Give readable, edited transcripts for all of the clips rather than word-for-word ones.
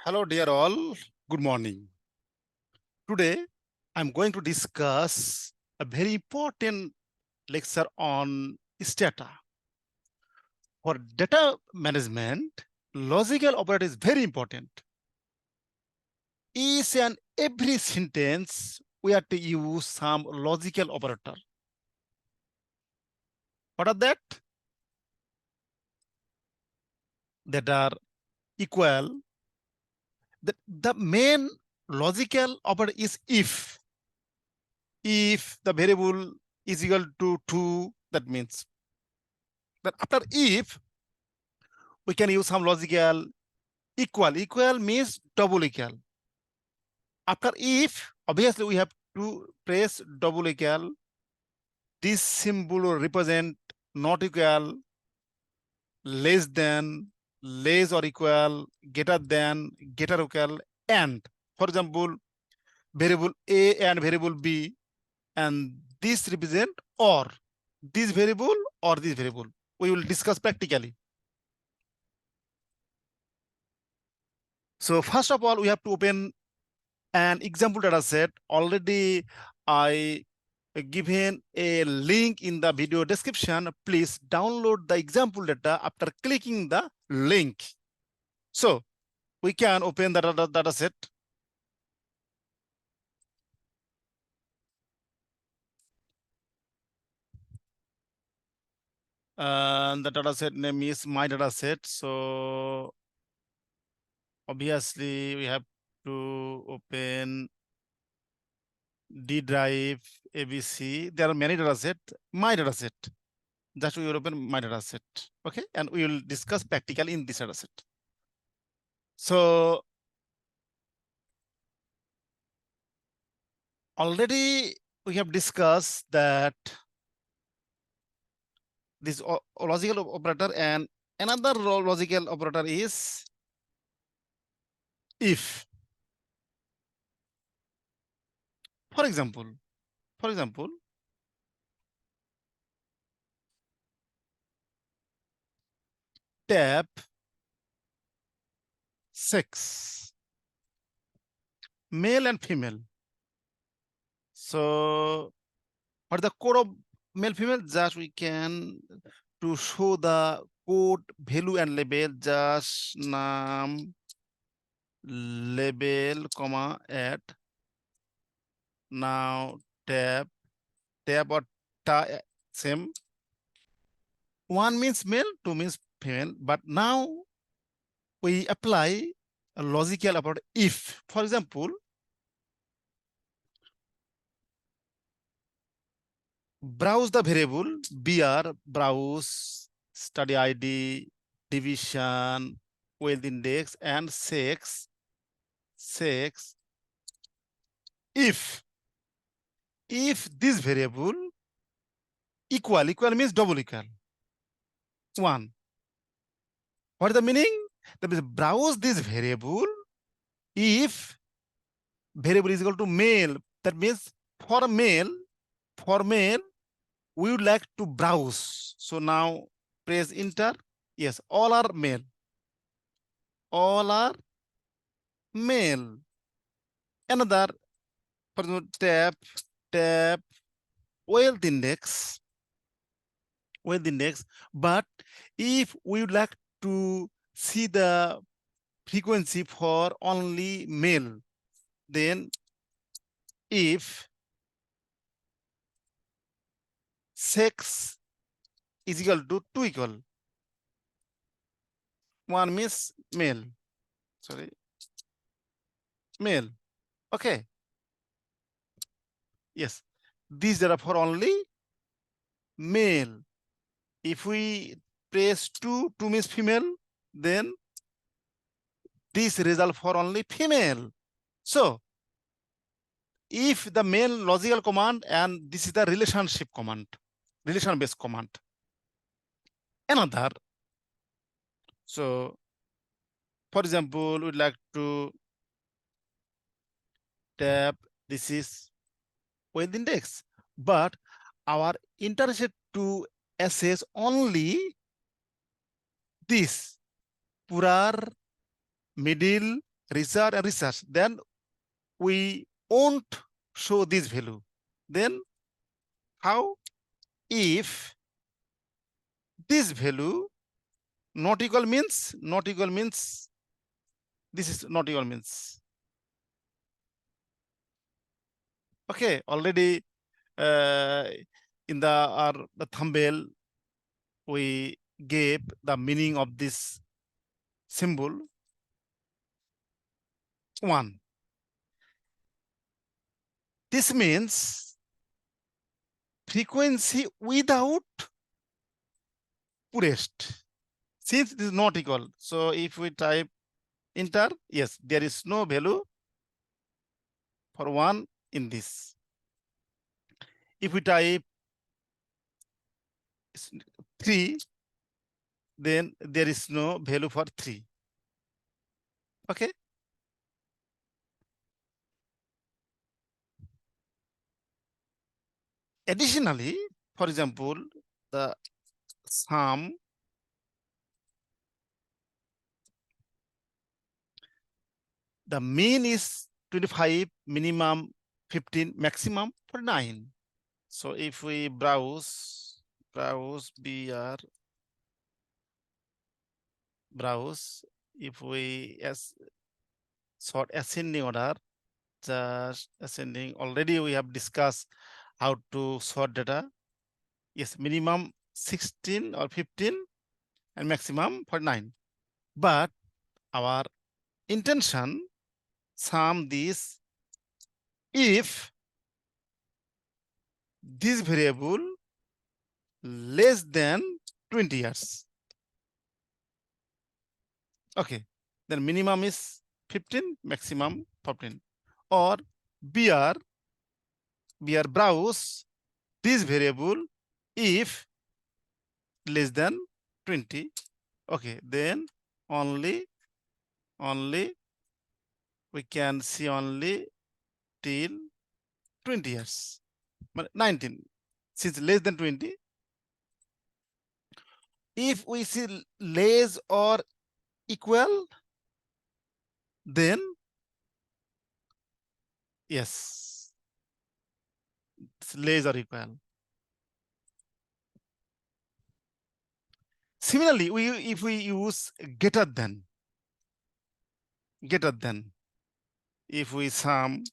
Hello, dear all. Good morning. Today, I'm going to discuss a very important lecture on STATA. For data management, logical operator is very important. Each and every sentence, we have to use some logical operator. What are that? That are equal. The main logical operator is if. If the variable is equal to 2, that means that after if, we can use some logical equal. Equal means double equal. After if, obviously we have to press double equal. This symbol will represent not equal, less than, less or equal, greater than, greater or equal, and. For example, variable A and variable B, and this represent or this variable or this variable. We will discuss practically. So first of all, we have to open an example data set. Already I given a link in the video description. Please download the example data after clicking the link. So we can open the data set. The data set name is my data set. So obviously we have to open D drive, ABC. There are many data set. My data set. Just we will open my data set. Okay, and we will discuss practically in this data set. So already we have discussed that this logical operator, and another logical operator is if. For example, tab 6, male and female. So what the code of male female? Just we can to show the code value and label, just name label comma add. Now tab or same. One means male, two means female, but now we apply a logical about if. For example, browse the variable br, browse, study ID, division, wealth index, and sex. If this variable equal means double equal 1. What is the meaning? That means browse this variable if variable is equal to male. That means for male, we would like to browse. So now press enter. Yes, all are male. All are male. Another, for example, tab wealth index. But if we would like to see the frequency for only male, then if sex is equal to 2 equal, 1 means male, male. Okay. Yes, these are for only male. If we press 2 means female, then this result for only female. So if the main logical command, and this is the relationship command, relation-based command. Another, so for example, we'd like to tab, this is wealth index, but our interest to assess only this poor, middle, research and research, then we won't show this value. Then how? If this value not equal means this is not equal means. Okay, already in the thumbnail we gave the meaning of this symbol 1. This means frequency without poorest. Since this is not equal, so if we type enter, yes, there is no value for 1 in this. If we type 3, then there is no value for 3. Okay. Additionally, for example, the sum the mean is 25, minimum 15, maximum for 9. So if we browse if we sort ascending order, just ascending, already we have discussed how to sort data. Yes, minimum 16 or 15 and maximum for 9. But our intention sum this if this variable less than 20 years. Okay, then minimum is 15, maximum 14. Or BR browse this variable if less than 20. Okay, then only we can see only till 20 years, but 19, since less than 20. If we see less or equal, then yes, it's less or equal. Similarly, if we use greater than, if we sum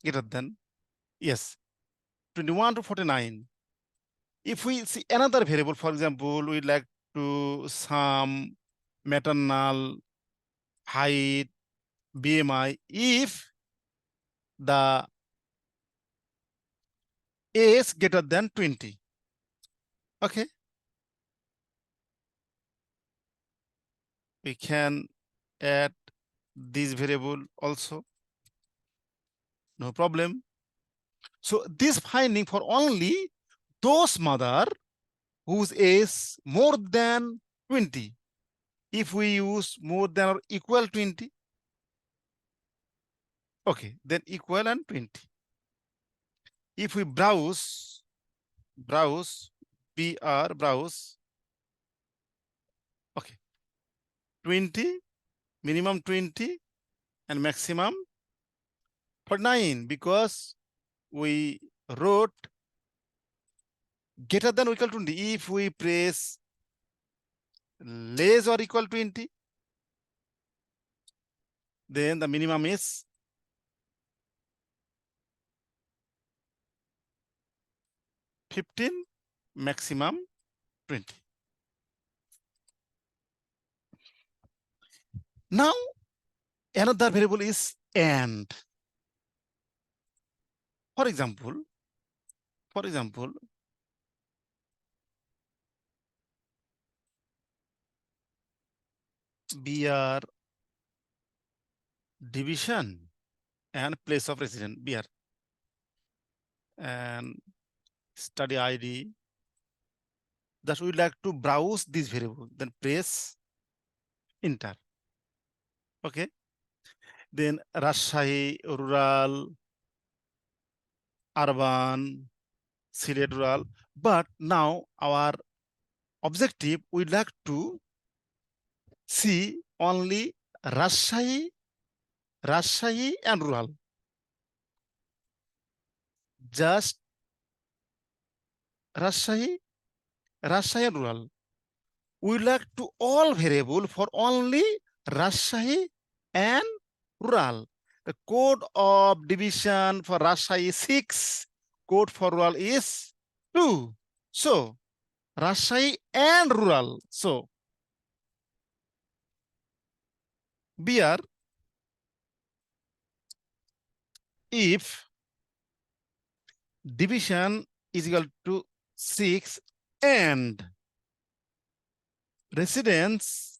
greater than, yes, 21 to 49. If we see another variable, for example, we like to sum maternal height, BMI, if the age greater than 20. Okay. We can add this variable also. No problem. So this finding for only those mother whose age more than 20. If we use more than or equal 20, okay, then equal and 20. If we browse, okay, 20, minimum 20 and maximum for 9, because we wrote greater than or equal to 20. If we press less or equal 20, then the minimum is 15, maximum 20. Now, another variable is and. For example, BR division and place of residence, BR, and study ID. That we like to browse this variable, then press enter. Okay. Then Rajshahi, rural, urban, Silet rural. But now our objective, we'd like to see only Rajshahi, Rajshahi and rural. Just Rajshahi, Rajshahi and rural. We like to all variable for only Rajshahi and rural. The code of division for Rajshahi is 6. Code for rural is 2. So Rajshahi and rural. So BR, if division is equal to 6 and residence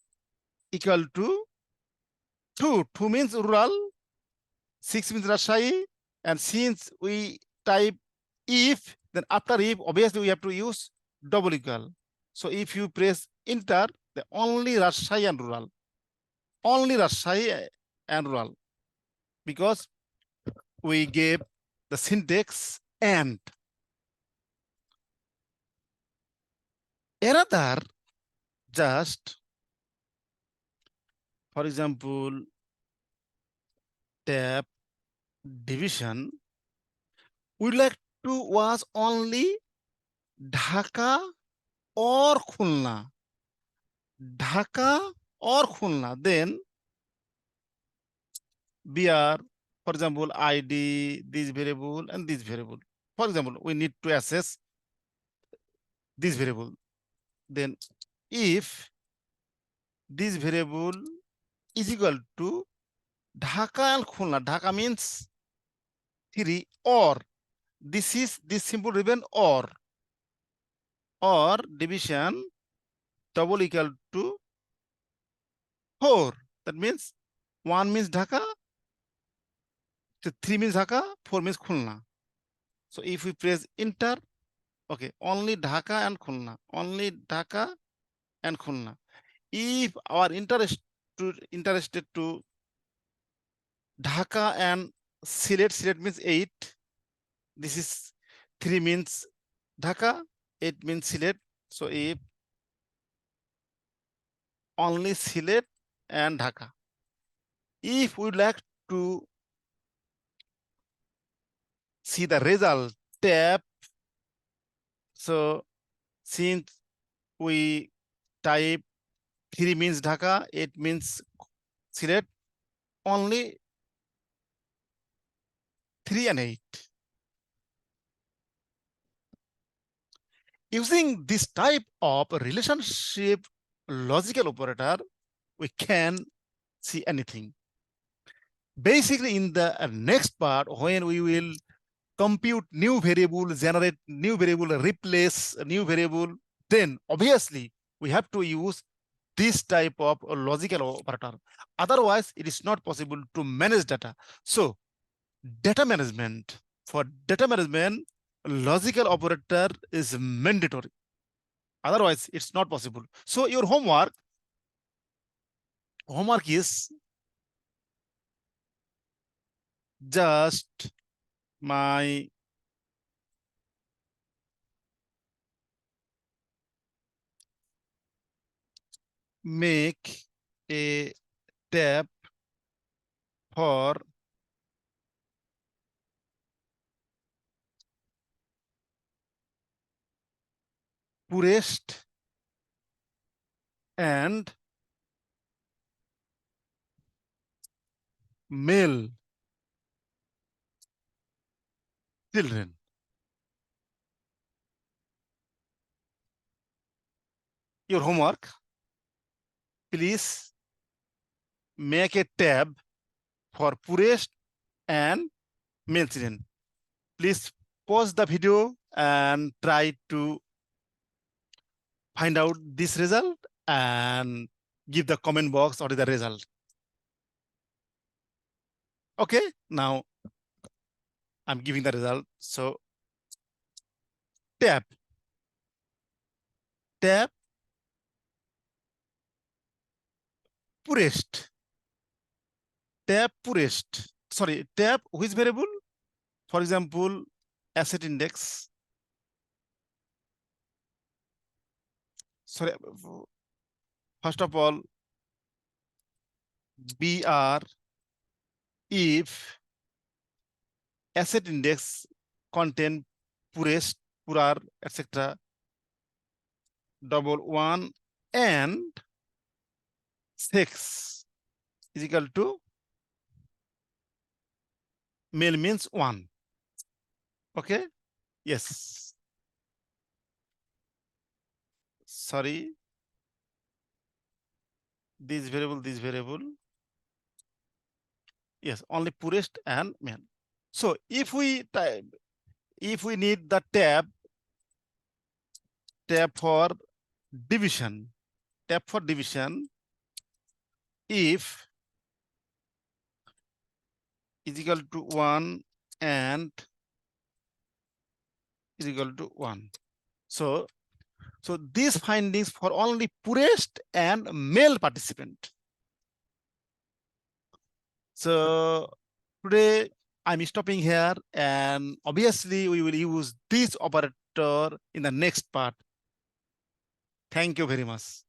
equal to 2. 2 means rural, 6 means Rajshahi, and since we type if, then after if, obviously we have to use double equal. So if you press enter, the only Rajshahi and rural. Only Rajshahi and rural. Because we gave the syntax and. Another, just for example, tab division, we like to was only Dhaka or Khulna. Dhaka or Khulna. Then BR, for example, ID, this variable and this variable. For example, we need to access this variable. Then if this variable is equal to Dhaka and Khulna, Dhaka means 3, or this is this simple ribbon or division double equal to 4. That means 1 means Dhaka, 3 means Dhaka, 4 means Khulna. So if we press enter, okay, only Dhaka and Khulna, only Dhaka and Khulna. If our interested to Dhaka and Sylhet means 8. This is 3 means Dhaka, 8 means Sylhet. So if only Sylhet and Dhaka. If we like to see the result tab, so since we type 3 means Dhaka, 8 means Sylhet, only 3 and 8. Using this type of relationship logical operator, we can see anything. Basically, in the next part, when we will compute new variable, generate new variable, replace a new variable, then obviously we have to use this type of logical operator. Otherwise, it is not possible to manage data. So data management, for data management, logical operator is mandatory. Otherwise, it's not possible. So your homework is just my make a tab for poorest and male children. Your homework, please make a tab for poorest and male children. Please pause the video and try to find out this result and give the comment box what is the result. Okay, now I'm giving the result. So tab poorest, sorry, tab which variable? For example, asset index. Sorry, first of all, BR if asset index contain poorest, poorer, etc. Double one and sex is equal to male means one. Okay. Yes. Sorry. This variable. Yes, only poorest and male. So if we need the tab for division, if is equal to 1 and is equal to 1. So these findings for only poorest and male participant. So today I'm stopping here, and obviously we will use this operator in the next part. Thank you very much.